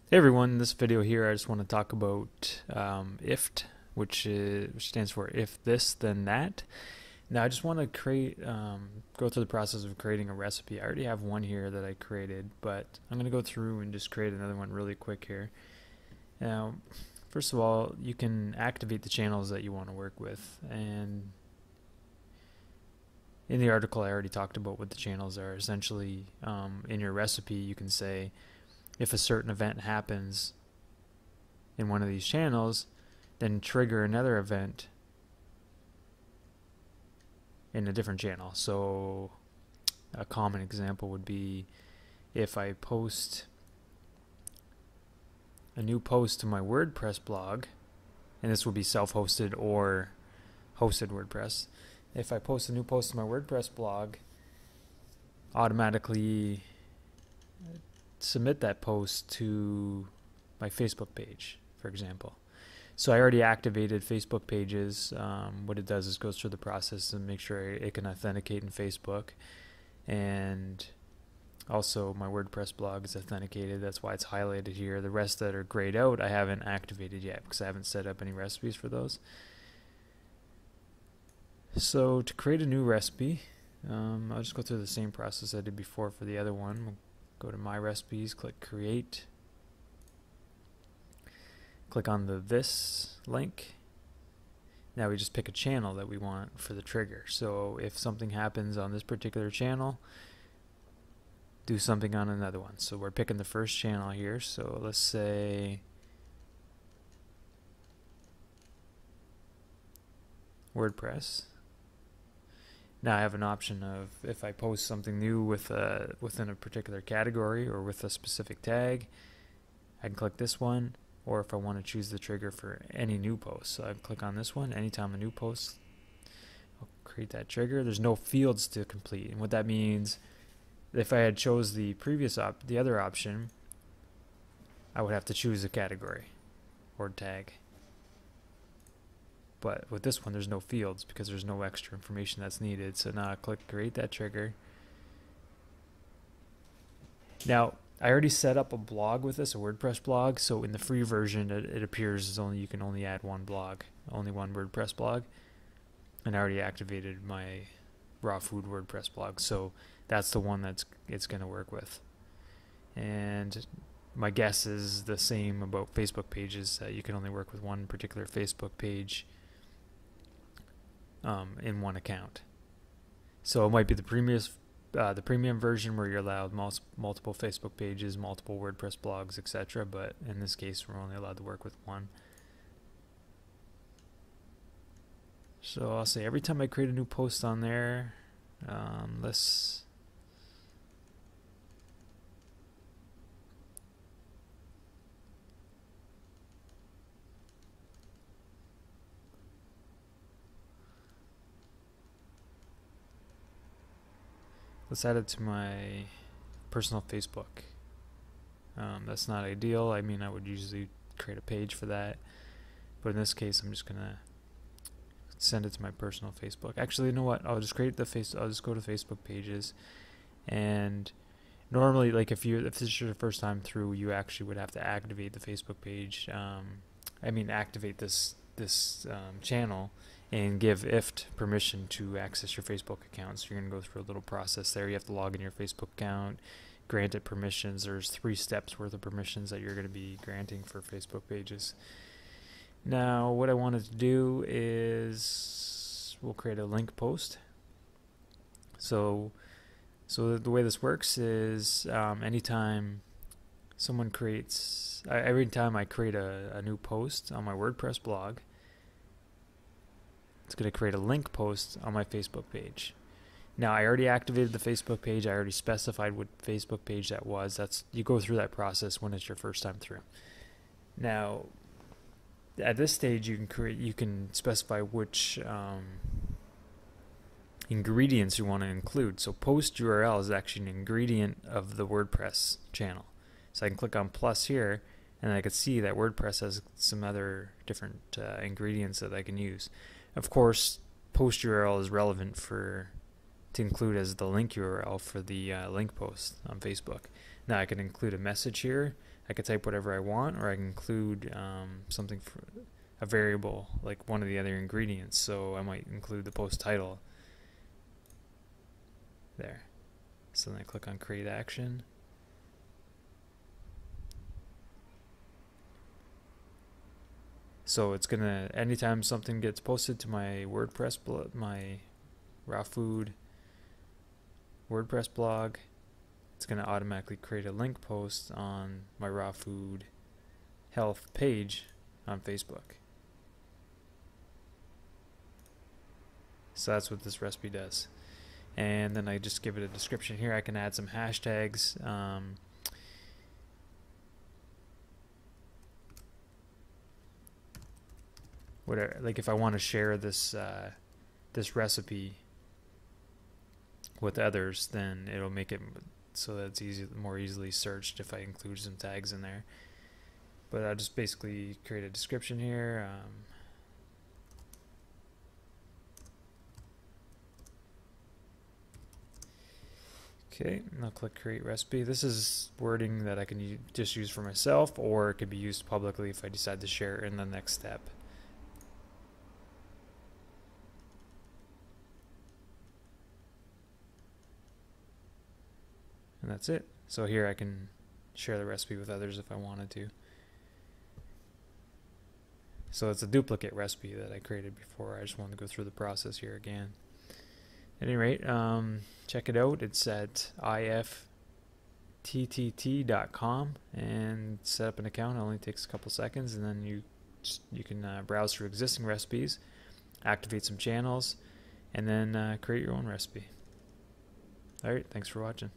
Hey everyone, in this video here I just want to talk about IFT, which stands for if this then that. Now I just want to go through the process of creating a recipe. I already have one here that I created, but I'm going to go through and just create another one really quick here. Now, first of all, you can activate the channels that you want to work with, and in the article I already talked about what the channels are. Essentially, in your recipe you can say, if a certain event happens in one of these channels, then trigger another event in a different channel. So a common example would be if I post a new post to my WordPress blog, and this would be self-hosted or hosted WordPress. If I post a new post to my WordPress blog, automatically submit that post to my Facebook page, for example. So I already activated Facebook pages. What it does is goes through the process and make sure it can authenticate in Facebook, and also my WordPress blog is authenticated. That's why it's highlighted here. The rest that are grayed out I haven't activated yet because I haven't set up any recipes for those. So to create a new recipe, I'll just go through the same process I did before for the other one. We'll go to My Recipes, click Create, click on the This link. Now we just pick a channel that we want for the trigger. So if something happens on this particular channel, do something on another one. So we're picking the first channel here. So let's say WordPress. Now I have an option of if I post something new within a particular category or with a specific tag, I can click this one, or if I want to choose the trigger for any new post. So I click on this one. Anytime a new post, I'll create that trigger. There's no fields to complete, and what that means, if I had chose the the other option, I would have to choose a category or tag. But with this one, there's no fields because there's no extra information that's needed. So now I click create that trigger. Now, I already set up a blog with this, a WordPress blog. So in the free version, it appears as you can only add one blog, only one WordPress blog. And I already activated my raw food WordPress blog. So that's the one it's going to work with. And my guess is the same about Facebook pages. You can only work with one particular Facebook page in one account. So it might be the premium version where you're allowed multiple Facebook pages, multiple WordPress blogs, etc. But in this case, we're only allowed to work with one. So I'll say every time I create a new post on there, let's add it to my personal Facebook. That's not ideal. I mean, I would usually create a page for that, but in this case, I'm just gonna send it to my personal Facebook. Actually, you know what? I'll just I'll just go to Facebook pages, and normally, like if this is your first time through, you actually would have to activate the Facebook page. Activate this channel and give IFT permission to access your Facebook account. So you're going to go through a little process there. You have to log in your Facebook account, grant it permissions. There's 3 steps worth of permissions that you're going to be granting for Facebook pages. Now, what I wanted to do is we'll create a link post. So the way this works is anytime someone creates, every time I create a new post on my WordPress blog, it's going to create a link post on my Facebook page. Now, I already activated the Facebook page. I already specified what Facebook page that was. You go through that process when it's your first time through. Now, at this stage, you can specify which ingredients you want to include. So post URL is actually an ingredient of the WordPress channel. So I can click on plus here, and I can see that WordPress has some other different ingredients that I can use. Of course, post URL is relevant to include as the link URL for the link post on Facebook. Now I can include a message here. I could type whatever I want, or I can include something for a variable, like one of the other ingredients. So I might include the post title there. So then I click on create action. So it's gonna, anytime something gets posted to my WordPress, my raw food WordPress blog, it's gonna automatically create a link post on my raw food health page on Facebook. So that's what this recipe does. And then I just give it a description here. I can add some hashtags. Whatever, like if I want to share this this recipe with others, then it'll make it so that it's more easily searched if I include some tags in there. But I'll just basically create a description here. Okay, and I'll click create recipe. This is wording that I can just use for myself, or it could be used publicly if I decide to share it in the next step. And that's it. So here I can share the recipe with others if I wanted to. So it's a duplicate recipe that I created before. I just wanted to go through the process here again. At any rate, check it out. It's at IFTTT.com, and set up an account. It only takes a couple seconds, and then you can browse through existing recipes, activate some channels, and then create your own recipe. Alright, thanks for watching.